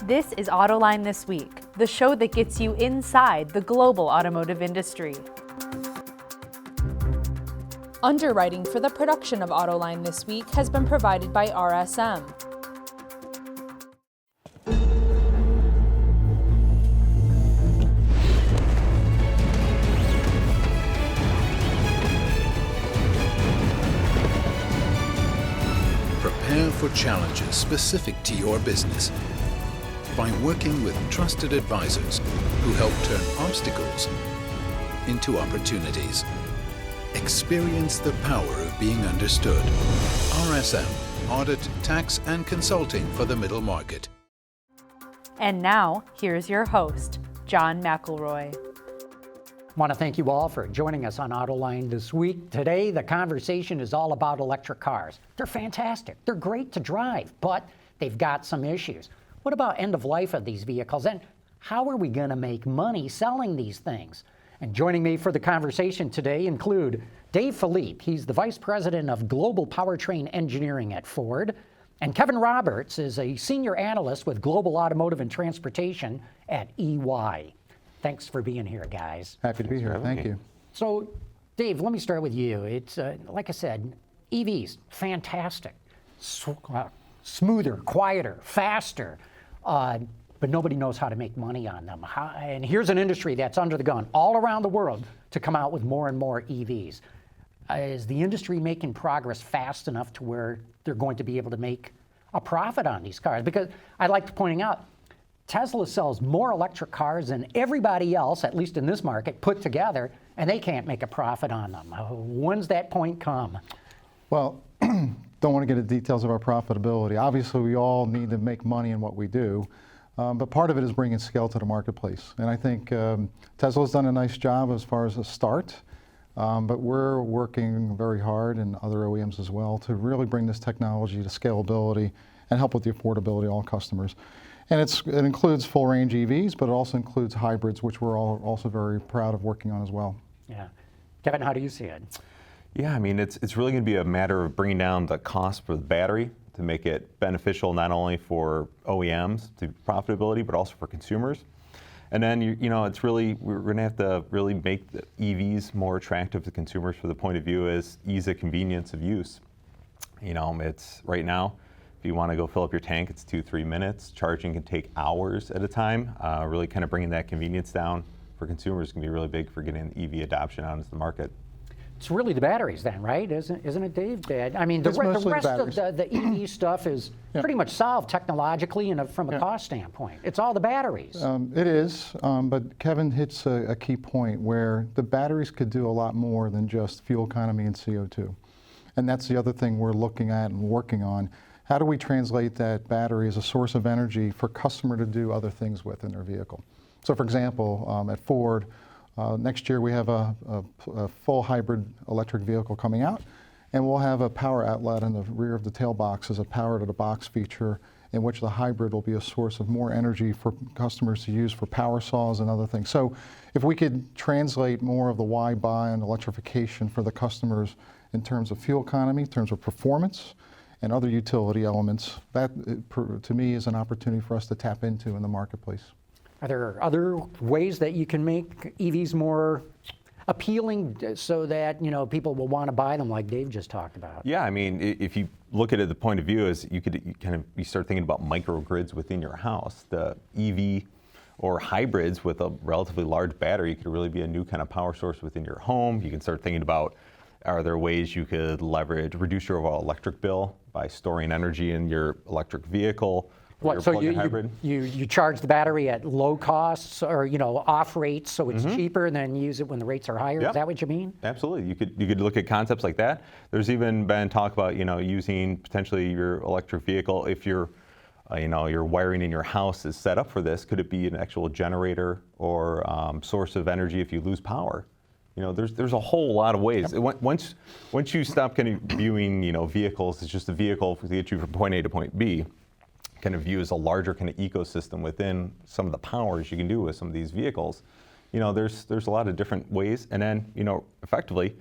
This is Autoline This Week, the show that gets you inside the global automotive industry. Underwriting for the production of Autoline This Week has been provided by RSM. Prepare for challenges specific to your business by working with trusted advisors who help turn obstacles into opportunities. Experience the power of being understood. RSM, Audit, Tax, and Consulting for the Middle Market. And now, here's your host, John McElroy. I want to thank you all for joining us on Autoline This Week. Today, the conversation is all about electric cars. They're fantastic. They're great to drive, but they've got some issues. What about end of life of these vehicles? And how are we going to make money selling these things? And joining me for the conversation today include Dave Filipe. He's the Vice President of Global Powertrain Engineering at Ford. And Kevin Roberts is a Senior Analyst with Global Automotive and Transportation at EY. Thanks for being here, guys. Happy to be here. Thank you. So, Dave, let me start with you. It's, like I said, EVs, fantastic. Smoother, quieter, faster. But nobody knows how to make money on them. And here's an industry that's under the gun all around the world to come out with more and more EVs. Is the industry making progress fast enough to where they're going to be able to make a profit on these cars? Because I'd like to point out, Tesla sells more electric cars than everybody else, at least in this market, put together, and they can't make a profit on them. When's that point come? Well, don't want to get into details of our profitability. Obviously, we all need to make money in what we do, but part of it is bringing scale to the marketplace. And I think Tesla's done a nice job as far as a start, but we're working very hard, and other OEMs as well, to really bring this technology to scalability and help with the affordability of all customers. And it includes full-range EVs, but it also includes hybrids, which we're all also very proud of working on as well. Yeah. Kevin, how do you see it? Yeah, I mean, it's really going to be a matter of bringing down the cost for the battery to make it beneficial not only for OEMs to profitability, but also for consumers. And then, you know, it's really, we're going to have to really make the EVs more attractive to consumers for the point of view as ease of convenience of use. You know, it's right now, if you want to go fill up your tank, it's 2-3 minutes. Charging can take hours at a time. Really kind of bringing that convenience down for consumers can be really big for getting EV adoption out into the market. It's really the batteries then, right? Isn't it, Dave? I mean, the rest of the EV stuff is pretty much solved technologically and from a cost standpoint. It's all the batteries. It is, but Kevin hits a key point where the batteries could do a lot more than just fuel economy and CO2. And that's the other thing we're looking at and working on. How do we translate that battery as a source of energy for customer to do other things with in their vehicle? So for example, at Ford, next year we have a full hybrid electric vehicle coming out, and we'll have a power outlet in the rear of the tail box as a power to the box feature, in which the hybrid will be a source of more energy for customers to use for power saws and other things. So if we could translate more of the why buy and electrification for the customers in terms of fuel economy, in terms of performance, and other utility elements, that to me is an opportunity for us to tap into in the marketplace. Are there other ways that you can make EVs more appealing so that, you know, people will want to buy them like Dave just talked about? Yeah, I mean, if you look at it, the point of view is you start thinking about microgrids within your house. The EV or hybrids with a relatively large battery could really be a new kind of power source within your home. You can start thinking about, are there ways you could reduce your overall electric bill by storing energy in your electric vehicle? What, so you charge the battery at low costs or, you know, off rates so it's cheaper and then use it when the rates are higher? Yep. Is that what you mean? Absolutely. You could look at concepts like that. There's even been talk about, you know, using potentially your electric vehicle if your wiring in your house is set up for this. Could it be an actual generator or source of energy if you lose power? You know, there's a whole lot of ways. Yep. Once you stop kind of viewing, you know, vehicles as just a vehicle to get you from point A to point B, kind of view as a larger kind of ecosystem within some of the powers you can do with some of these vehicles. You know, there's a lot of different ways, and then, you know, effectively,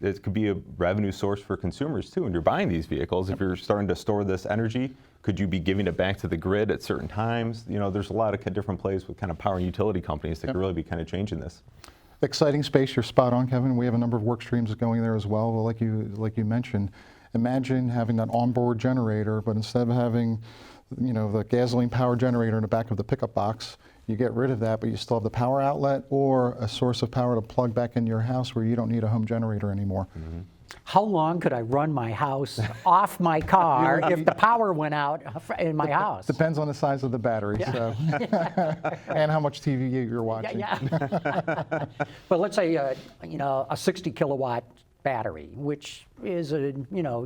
it could be a revenue source for consumers too. When you're buying these vehicles, if you're starting to store this energy, could you be giving it back to the grid at certain times? You know, there's a lot of different plays with kind of power and utility companies that could really be kind of changing this. Exciting space. You're spot on, Kevin. We have a number of work streams going there as well. Like you mentioned, imagine having that onboard generator, but instead of having, you know, the gasoline power generator in the back of the pickup box, you get rid of that, but you still have the power outlet or a source of power to plug back into your house where you don't need a home generator anymore. Mm-hmm. How long could I run my house off my car if the power went out in my house? Depends on the size of the battery, so and how much TV you're watching. But let's say you know, a 60 kilowatt battery, which is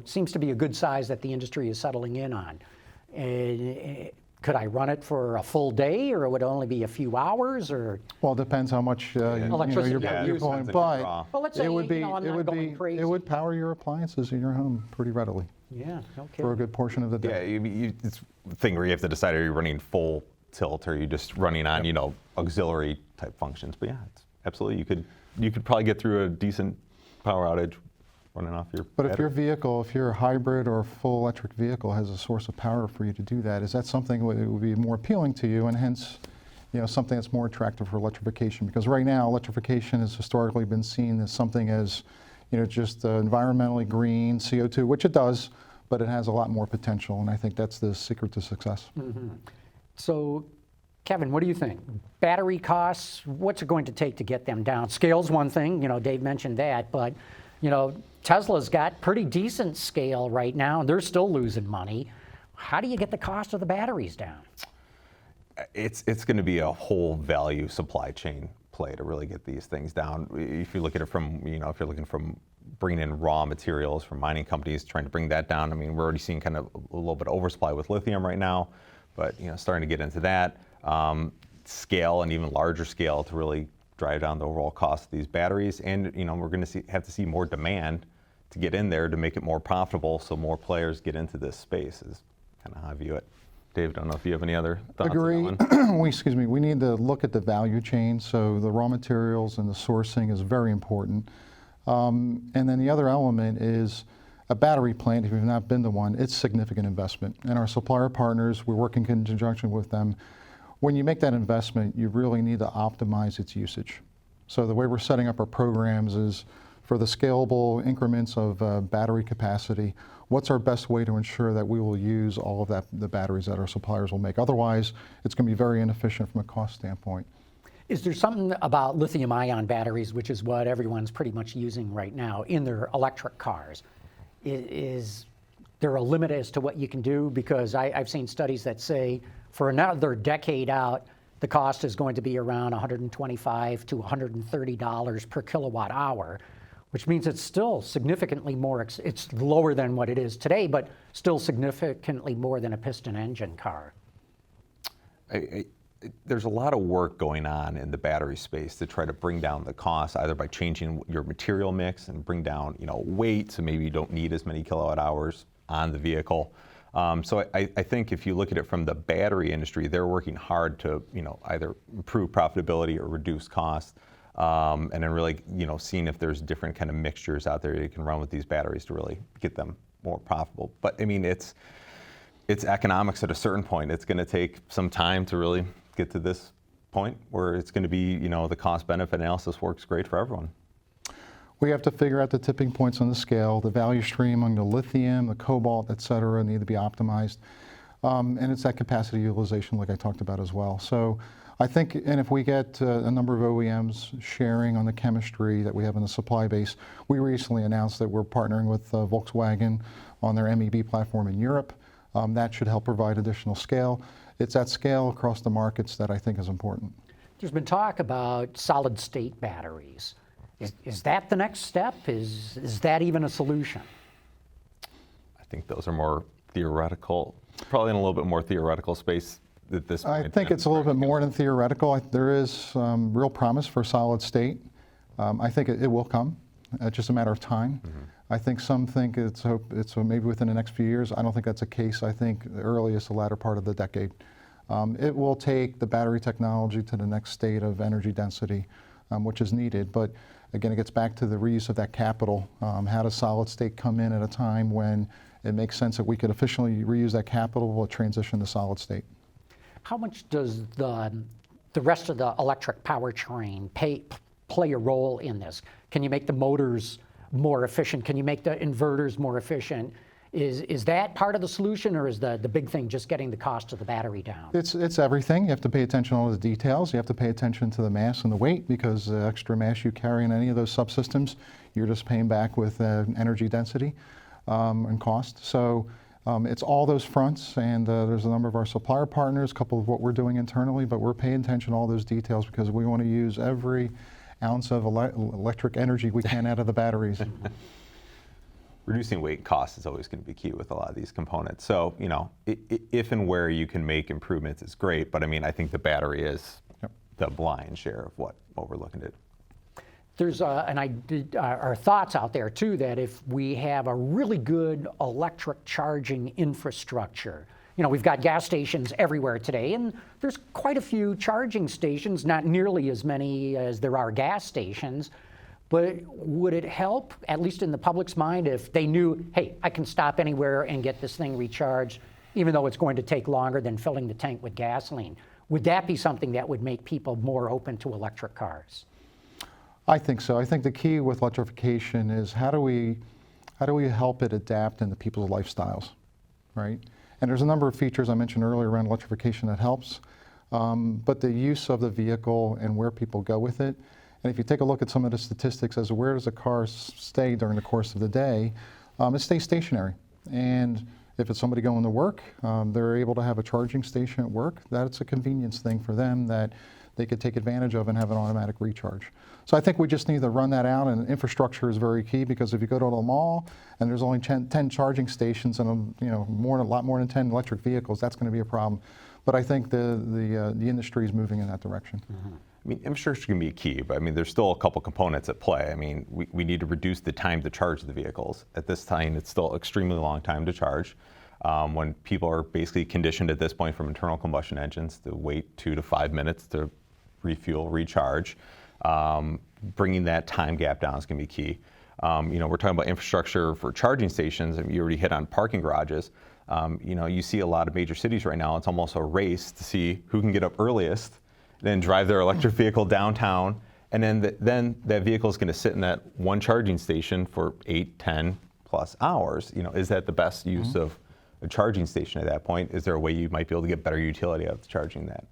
seems to be a good size that the industry is settling in on. Could I run it for a full day, or would it only be a few hours, or? Well, it depends how much electricity you're pulling, but well, let's say, it would be I'm not going crazy. it would power your appliances in your home pretty readily. Yeah, okay. For a good portion of the day. Yeah, it's a thing where you have to decide, are you running full tilt, or are you just running on auxiliary type functions? But yeah, it's absolutely, you could probably get through a decent power outage running off your But battery. if your vehicle, if your hybrid or full electric vehicle has a source of power for you to do that, is that something that would be more appealing to you, and hence, something that's more attractive for electrification? Because right now, electrification has historically been seen as something as, just environmentally green, CO2, which it does, but it has a lot more potential, and I think that's the secret to success. Mm-hmm. So, Kevin, what do you think? Battery costs, what's it going to take to get them down? Scale's one thing, Dave mentioned that, but Tesla's got pretty decent scale right now, and they're still losing money. How do you get the cost of the batteries down? It's going to be a whole value supply chain play to really get these things down. If you look at it from, if you're looking from bringing in raw materials from mining companies, trying to bring that down. I mean, we're already seeing kind of a little bit of oversupply with lithium right now, but starting to get into that scale and even larger scale to really drive down the overall cost of these batteries. And we're going to have to see more demand to get in there to make it more profitable, so more players get into this space is kind of how I view it. Dave, I don't know if you have any other thoughts on that one. We need to look at the value chain. So the raw materials and the sourcing is very important. And then the other element is a battery plant. If you've not been to one, it's significant investment. And our supplier partners, we're working in conjunction with them. When you make that investment, you really need to optimize its usage. So the way we're setting up our programs is for the scalable increments of battery capacity, what's our best way to ensure that we will use all of the batteries that our suppliers will make? Otherwise, it's going to be very inefficient from a cost standpoint. Is there something about lithium-ion batteries, which is what everyone's pretty much using right now in their electric cars? Is there a limit as to what you can do? Because I've seen studies that say for another decade out, the cost is going to be around $125 to $130 per kilowatt hour, which means it's still significantly more, it's lower than what it is today, but still significantly more than a piston engine car. There's a lot of work going on in the battery space to try to bring down the cost, either by changing your material mix and bring down, weight, so maybe you don't need as many kilowatt hours on the vehicle. So I think if you look at it from the battery industry, they're working hard to, either improve profitability or reduce costs, and then really, seeing if there's different kind of mixtures out there you can run with these batteries to really get them more profitable. But I mean, it's economics at a certain point. It's going to take some time to really get to this point where it's going to be, the cost-benefit analysis works great for everyone. We have to figure out the tipping points on the scale. The value stream on the lithium, the cobalt, et cetera, need to be optimized. And it's that capacity utilization like I talked about as well. So I think, and if we get a number of OEMs sharing on the chemistry that we have in the supply base, we recently announced that we're partnering with Volkswagen on their MEB platform in Europe. That should help provide additional scale. It's that scale across the markets that I think is important. There's been talk about solid-state batteries. Is that the next step? Is that even a solution? I think those are more theoretical, probably in a little bit more theoretical space at this point. I think it's a little bit more than theoretical. There is real promise for solid state. I think it will come. It's just a matter of time. Mm-hmm. I think some think it's maybe within the next few years. I don't think that's the case. I think the earliest, the latter part of the decade. It will take the battery technology to the next state of energy density, which is needed. But again, it gets back to the reuse of that capital. How does solid state come in at a time when it makes sense that we could efficiently reuse that capital while transition to solid state? How much does the rest of the electric powertrain play a role in this? Can you make the motors more efficient? Can you make the inverters more efficient? Is that part of the solution, or is the big thing just getting the cost of the battery down? It's everything. You have to pay attention to all the details. You have to pay attention to the mass and the weight, because the extra mass you carry in any of those subsystems, you're just paying back with energy density and cost. So it's all those fronts, and there's a number of our supplier partners, a couple of what we're doing internally, but we're paying attention to all those details because we want to use every ounce of electric energy we can out of the batteries. Reducing weight and cost is always going to be key with a lot of these components. So, you know, if and where you can make improvements is great, but I mean, I think the battery is the lion's share of what we're looking at. There's our thoughts out there too, that if we have a really good electric charging infrastructure, you know, we've got gas stations everywhere today, and there's quite a few charging stations, not nearly as many as there are gas stations. But would it help, at least in the public's mind, if they knew, hey, I can stop anywhere and get this thing recharged, even though it's going to take longer than filling the tank with gasoline? Would that be something that would make people more open to electric cars? I think so. I think the key with electrification is how do we help it adapt into people's lifestyles, right? And there's a number of features I mentioned earlier around electrification that helps, but the use of the vehicle and where people go with it. And if you take a look at some of the statistics as to where does a car stay during the course of the day, it stays stationary. And if it's somebody going to work, they're able to have a charging station at work. That's a convenience thing for them that they could take advantage of and have an automatic recharge. So I think we just need to run that out, and infrastructure is very key, because if you go to a mall and there's only 10 charging stations and a lot more than 10 electric vehicles, that's going to be a problem. But I think the industry is moving in that direction. Mm-hmm. I mean, infrastructure can be a key, but I mean, there's still a couple components at play. I mean, we need to reduce the time to charge the vehicles. At this time, it's still extremely long time to charge. When people are basically conditioned at this point from internal combustion engines to wait 2 to 5 minutes to refuel, recharge, bringing that time gap down is going to be key. We're talking about infrastructure for charging stations, and you already hit on parking garages. You see a lot of major cities right now, it's almost a race to see who can get up earliest, then drive their electric vehicle downtown, and then that vehicle is going to sit in that one charging station for 8, 10 plus hours. You know, is that the best use of a charging station at that point? Is there a way you might be able to get better utility out of charging that?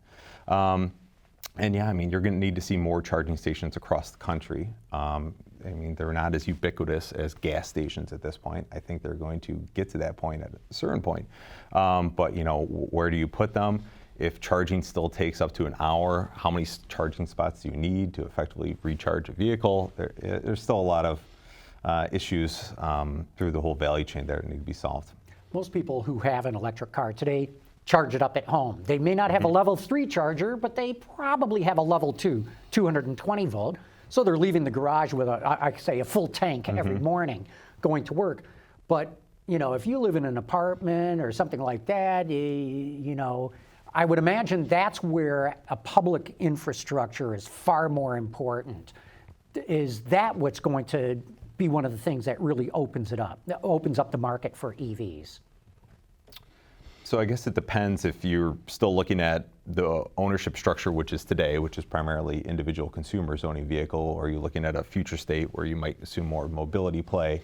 And yeah, I mean, you're going to need to see more charging stations across the country. I mean, they're not as ubiquitous as gas stations at this point. I think they're going to get to that point at a certain point. But you know, where do you put them? If charging still takes up to an hour, how many charging spots do you need to effectively recharge a vehicle? There's still a lot of issues through the whole value chain there that need to be solved. Most people who have an electric car today charge it up at home. They may not have a level 3 charger, but they probably have a level 2, 220 volt. So they're leaving the garage with a full tank every morning going to work. But you know, if you live in an apartment or something like that, you know, I would imagine that's where a public infrastructure is far more important. Is that what's going to be one of the things that really opens up the market for EVs? So I guess it depends if you're still looking at the ownership structure, which is today, which is primarily individual consumers owning a vehicle, or are you looking at a future state where you might assume more mobility play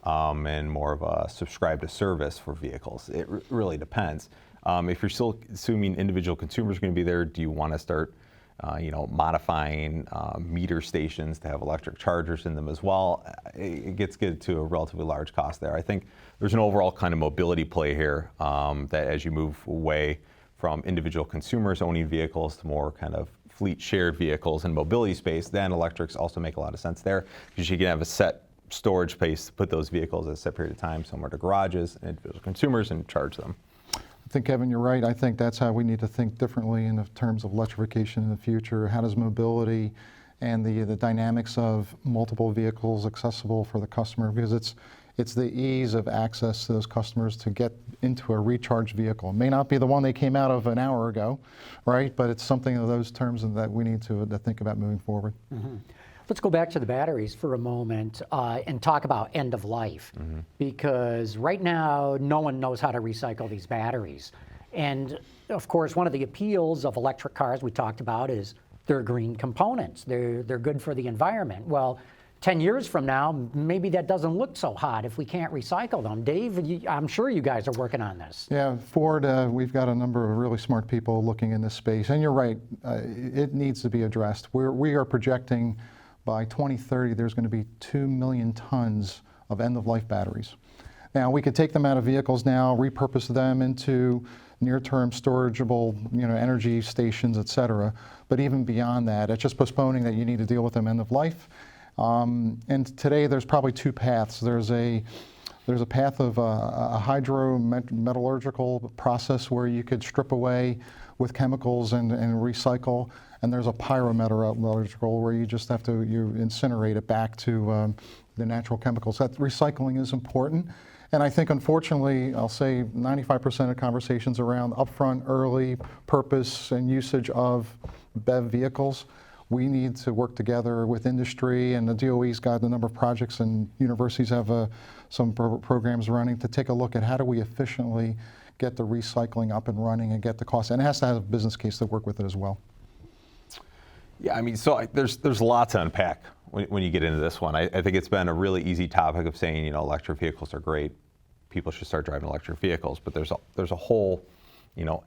and more of a subscribe to service for vehicles? It really depends. If you're still assuming individual consumers are going to be there, do you want to start modifying meter stations to have electric chargers in them as well? It gets good to a relatively large cost there. I think there's an overall kind of mobility play here that as you move away from individual consumers owning vehicles to more kind of fleet shared vehicles and mobility space, then electrics also make a lot of sense there, because you can have a set storage space to put those vehicles at a set period of time somewhere to garages and individual consumers and charge them. I think, Kevin, you're right. I think that's how we need to think differently in terms of electrification in the future. How does mobility and the dynamics of multiple vehicles accessible for the customer? Because it's the ease of access to those customers to get into a recharged vehicle. It may not be the one they came out of an hour ago, right? But it's something of those terms that we need to think about moving forward. Let's go back to the batteries for a moment and talk about end of life. Because right now, no one knows how to recycle these batteries. And of course, one of the appeals of electric cars we talked about is they're green components. They're good for the environment. Well, 10 years from now, maybe that doesn't look so hot if we can't recycle them. Dave, I'm sure you guys are working on this. Yeah, Ford, we've got a number of really smart people looking in this space. And you're right, it needs to be addressed. We are projecting by 2030, there's going to be 2 million tons of end-of-life batteries. Now, we could take them out of vehicles now, repurpose them into near-term storageable, energy stations, et cetera. But even beyond that, it's just postponing that you need to deal with them end of life. And today, there's probably two paths. There's a path of a hydrometallurgical process where you could strip away with chemicals and recycle, and there's a pyrometallurgical where you just have to incinerate it back to the natural chemicals. That recycling is important. And I think, unfortunately, I'll say 95% of conversations around upfront, early purpose and usage of BEV vehicles. We need to work together with industry, and the DOE's got a number of projects, and universities have some programs running to take a look at how do we efficiently get the recycling up and running and get the cost. And it has to have a business case to work with it as well. Yeah, I mean, so there's lots to unpack when you get into this one. I think it's been a really easy topic of saying, electric vehicles are great. People should start driving electric vehicles, but there's a whole,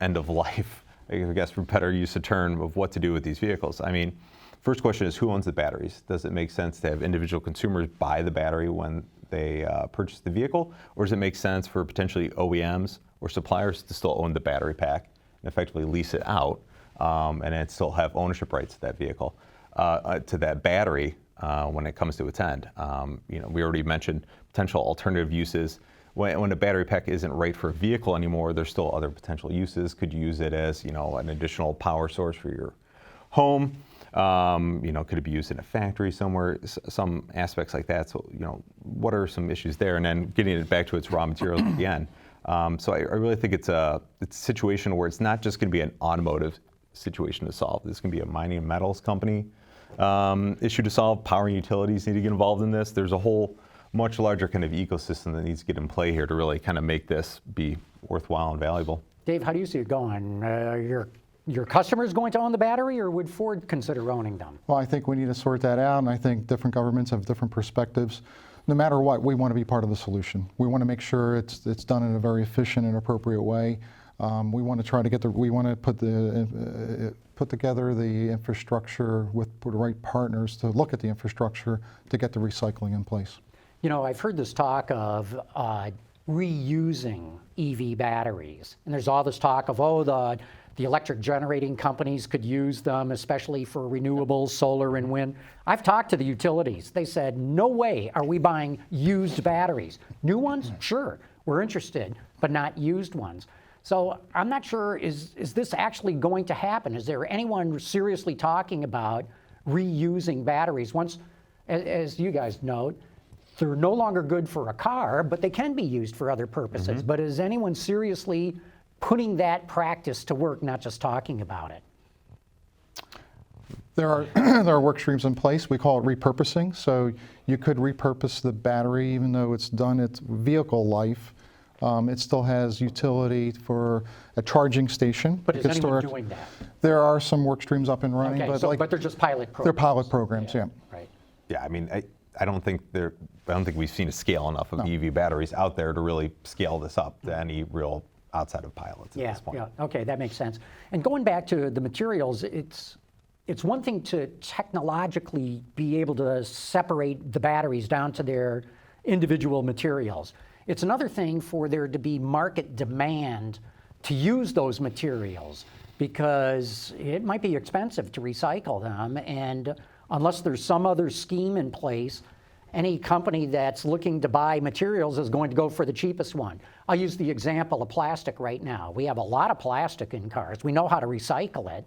end of life, I guess for better use of term, of what to do with these vehicles. I mean, first question is, who owns the batteries? Does it make sense to have individual consumers buy the battery when they purchase the vehicle? Or does it make sense for potentially OEMs or suppliers to still own the battery pack and effectively lease it out and then still have ownership rights to that vehicle, to that battery when it comes to its end? We already mentioned potential alternative uses. When a battery pack isn't right for a vehicle anymore, there's still other potential uses. Could you use it as, an additional power source for your home? Could it be used in a factory somewhere? Some aspects like that. So, what are some issues there? And then getting it back to its raw materials at the end. So I really think it's a situation where it's not just going to be an automotive situation to solve. This can be a mining and metals company issue to solve. Power and utilities need to get involved in this. There's a whole much larger kind of ecosystem that needs to get in play here to really kind of make this be worthwhile and valuable. Dave, how do you see it going? Your customers going to own the battery, or would Ford consider owning them? Well, I think we need to sort that out, and I think different governments have different perspectives. No matter what, we want to be part of the solution. We want to make sure it's done in a very efficient and appropriate way. We want to try to put together the infrastructure with the right partners to look at the infrastructure to get the recycling in place. I've heard this talk of reusing EV batteries, and there's all this talk of, the electric generating companies could use them, especially for renewables, solar and wind. I've talked to the utilities. They said, no way are we buying used batteries. New ones? Sure, we're interested, but not used ones. So I'm not sure, is this actually going to happen? Is there anyone seriously talking about reusing batteries? Once, as you guys note, they're no longer good for a car, but they can be used for other purposes. But is anyone seriously putting that practice to work, not just talking about it? There are work streams in place. We call it repurposing. So you could repurpose the battery, even though it's done its vehicle life. It still has utility for a charging station. But is anyone doing that? There are some work streams up and running. Okay, but they're just pilot programs. They're pilot programs, yeah. Right. Yeah, I mean, I don't think we've seen a scale enough of EV batteries out there to really scale this up to any real outside of pilots at this point. Yeah, okay, that makes sense. And going back to the materials, it's one thing to technologically be able to separate the batteries down to their individual materials. It's another thing for there to be market demand to use those materials, because it might be expensive to recycle them, and unless there's some other scheme in place, any company that's looking to buy materials is going to go for the cheapest one. I'll use the example of plastic right now. We have a lot of plastic in cars. We know how to recycle it.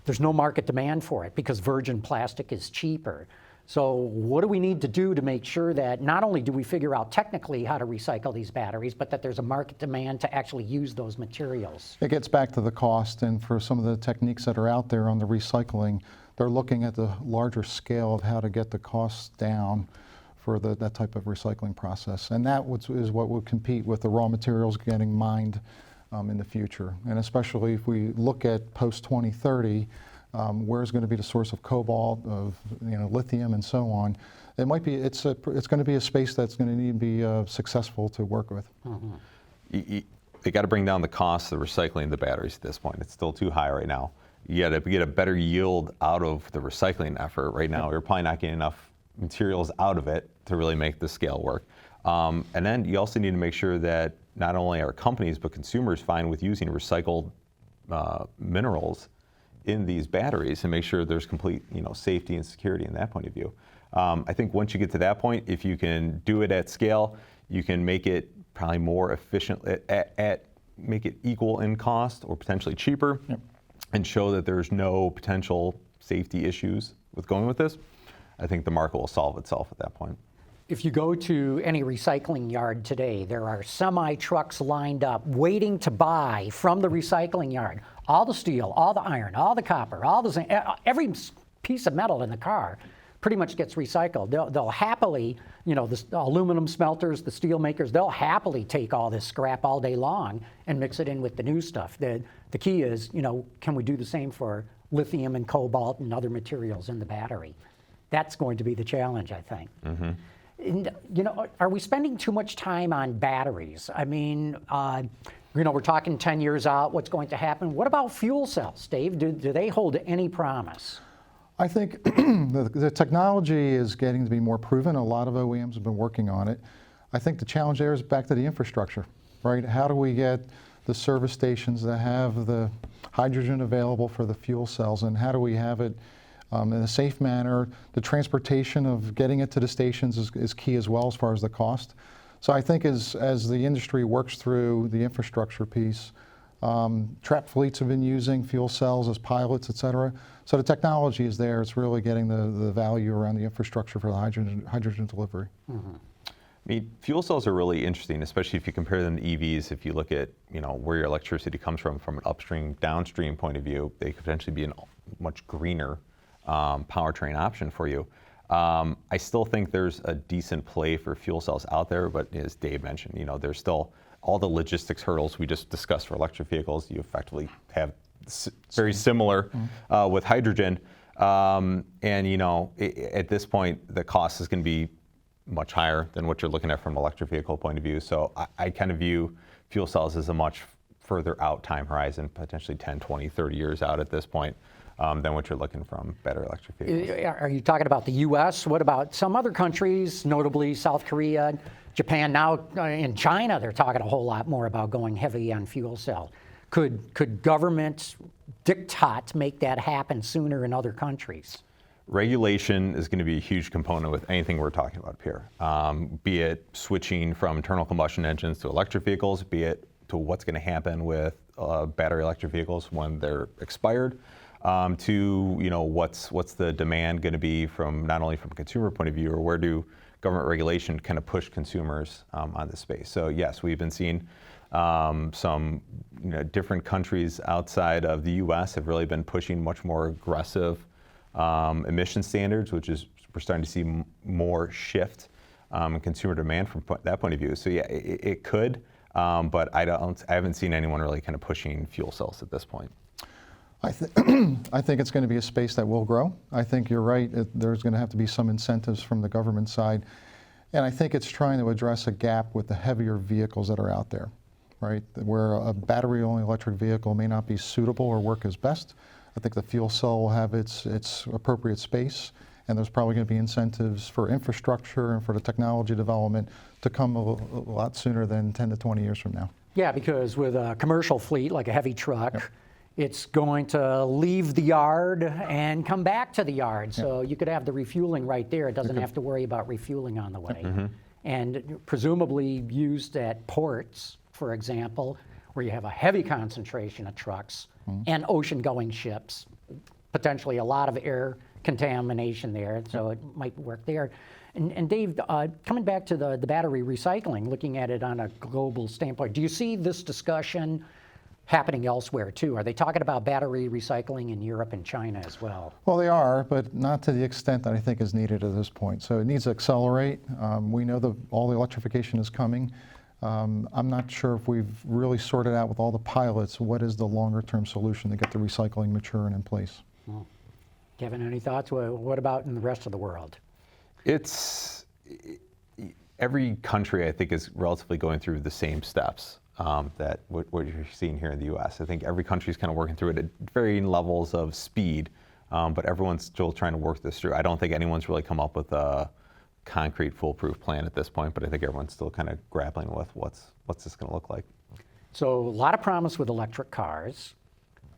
There's no market demand for it because virgin plastic is cheaper. So what do we need to do to make sure that not only do we figure out technically how to recycle these batteries, but that there's a market demand to actually use those materials? It gets back to the cost, and for some of the techniques that are out there on the recycling, they're looking at the larger scale of how to get the costs down for that type of recycling process. And that is what will compete with the raw materials getting mined in the future. And especially if we look at post-2030, where's going to be the source of cobalt, of lithium, and so on. It's going to be a space that's going to need to be successful to work with. They got to bring down the cost of recycling the batteries at this point. It's still too high right now. You got to get a better yield out of the recycling effort. Right now, we're probably not getting enough materials out of it to really make the scale work. And then you also need to make sure that not only are companies but consumers fine with using recycled minerals in these batteries and make sure there's complete safety and security in that point of view. I think once you get to that point, if you can do it at scale, you can make it probably more efficient, make it equal in cost or potentially cheaper, and show that there's no potential safety issues with going with this. I think the market will solve itself at that point. If you go to any recycling yard today, there are semi-trucks lined up waiting to buy from the recycling yard all the steel, all the iron, all the copper, all the zinc, every piece of metal in the car pretty much gets recycled. They'll happily, the aluminum smelters, the steel makers, they'll happily take all this scrap all day long and mix it in with the new stuff. The key is, can we do the same for lithium and cobalt and other materials in the battery? That's going to be the challenge, I think. And, are we spending too much time on batteries? I mean, we're talking 10 years out, what's going to happen? What about fuel cells, Dave? Do they hold any promise? I think the technology is getting to be more proven. A lot of OEMs have been working on it. I think the challenge there is back to the infrastructure, right? How do we get the service stations that have the hydrogen available for the fuel cells, and how do we have it in a safe manner? The transportation of getting it to the stations is key as well as far as the cost. So I think as the industry works through the infrastructure piece, trap fleets have been using fuel cells as pilots, et cetera. So the technology is there. It's really getting the value around the infrastructure for the hydrogen delivery. I mean, fuel cells are really interesting, especially if you compare them to EVs. If you look at where your electricity comes from an upstream, downstream point of view, they could potentially be a much greener powertrain option for you. I still think there's a decent play for fuel cells out there, but as Dave mentioned, there's still all the logistics hurdles we just discussed for electric vehicles. You effectively have very similar with hydrogen. And at this point, the cost is going to be much higher than what you're looking at from an electric vehicle point of view. So I kind of view fuel cells as a much further out time horizon, potentially 10, 20, 30 years out at this point, than what you're looking from battery electric vehicles. Are you talking about the U.S.? What about some other countries, notably South Korea, Japan? Now in China, they're talking a whole lot more about going heavy on fuel cell. Could government diktat make that happen sooner in other countries? Regulation is going to be a huge component with anything we're talking about here, be it switching from internal combustion engines to electric vehicles, be it to what's going to happen with battery electric vehicles when they're expired, to what's the demand going to be from not only from a consumer point of view, or where do government regulation kind of push consumers on this space. So yes, we've been seeing some different countries outside of the U.S. have really been pushing much more aggressive emission standards, which is we're starting to see more shift in consumer demand from that point of view. So yeah, it could, but I haven't seen anyone really kind of pushing fuel cells at this point. I think it's going to be a space that will grow. I think you're right. There's going to have to be some incentives from the government side. And I think it's trying to address a gap with the heavier vehicles that are out there, right? Where a battery-only electric vehicle may not be suitable or work as best. I think the fuel cell will have its appropriate space, and there's probably going to be incentives for infrastructure and for the technology development to come a lot sooner than 10 to 20 years from now. Yeah, because with a commercial fleet, like a heavy truck, it's going to leave the yard and come back to the yard. So you could have the refueling right there. It doesn't have to worry about refueling on the way. And presumably used at ports, for example, where you have a heavy concentration of trucks and ocean-going ships, potentially a lot of air contamination there, so it might work there. And Dave, coming back to the battery recycling, looking at it on a global standpoint, do you see this discussion happening elsewhere too. Are they talking about battery recycling in Europe and China as well? Well, they are, but not to the extent that I think is needed at this point. So it needs to accelerate. We know all the electrification is coming. I'm not sure if we've really sorted out with all the pilots what is the longer-term solution to get the recycling mature and in place. Well, Kevin, any thoughts? What about in the rest of the world? Every country, I think, is relatively going through the same steps that what you're seeing here in the U.S. I think every country is kind of working through it at varying levels of speed, but everyone's still trying to work this through. I don't think anyone's really come up with a concrete, foolproof plan at this point, but I think everyone's still kind of grappling with what's this going to look like. So a lot of promise with electric cars,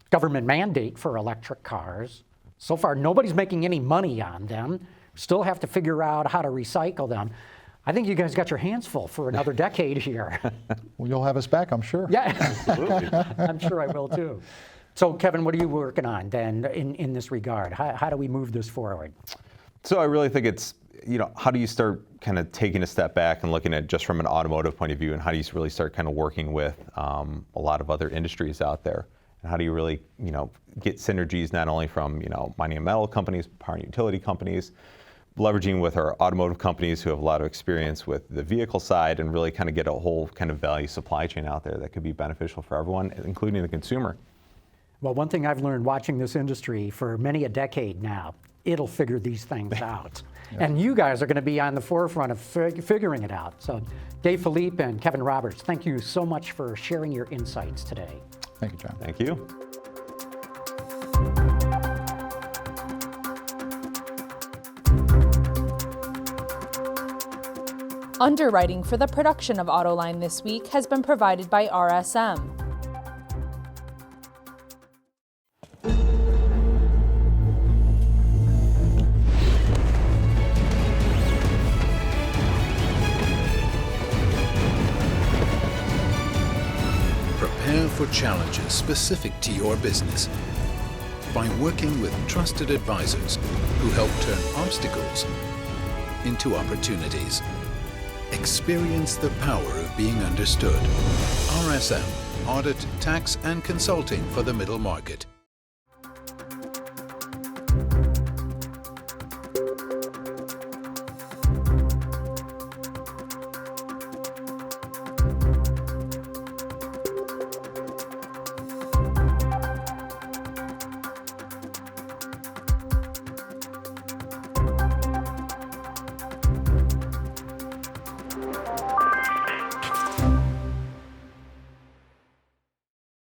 government mandate for electric cars. So far, nobody's making any money on them. Still have to figure out how to recycle them. I think you guys got your hands full for another decade here. Well, you'll have us back, I'm sure. Yeah, Absolutely. I'm sure I will too. So Kevin, what are you working on then in this regard? How do we move this forward? So I really think it's, how do you start kind of taking a step back and looking at just from an automotive point of view, and how do you really start kind of working with a lot of other industries out there? And how do you really, get synergies not only from, mining and metal companies, power and utility companies, leveraging with our automotive companies who have a lot of experience with the vehicle side, and really kind of get a whole kind of value supply chain out there that could be beneficial for everyone, including the consumer. Well, one thing I've learned watching this industry for many a decade now, it'll figure these things out. Yeah. And you guys are going to be on the forefront of figuring it out. So Dave Filipe and Kevin Roberts, thank you so much for sharing your insights today. Thank you, John. Thank you. Underwriting for the production of Autoline this week has been provided by RSM. Prepare for challenges specific to your business by working with trusted advisors who help turn obstacles into opportunities. Experience the power of being understood. RSM, Audit, Tax and Consulting for the Middle Market.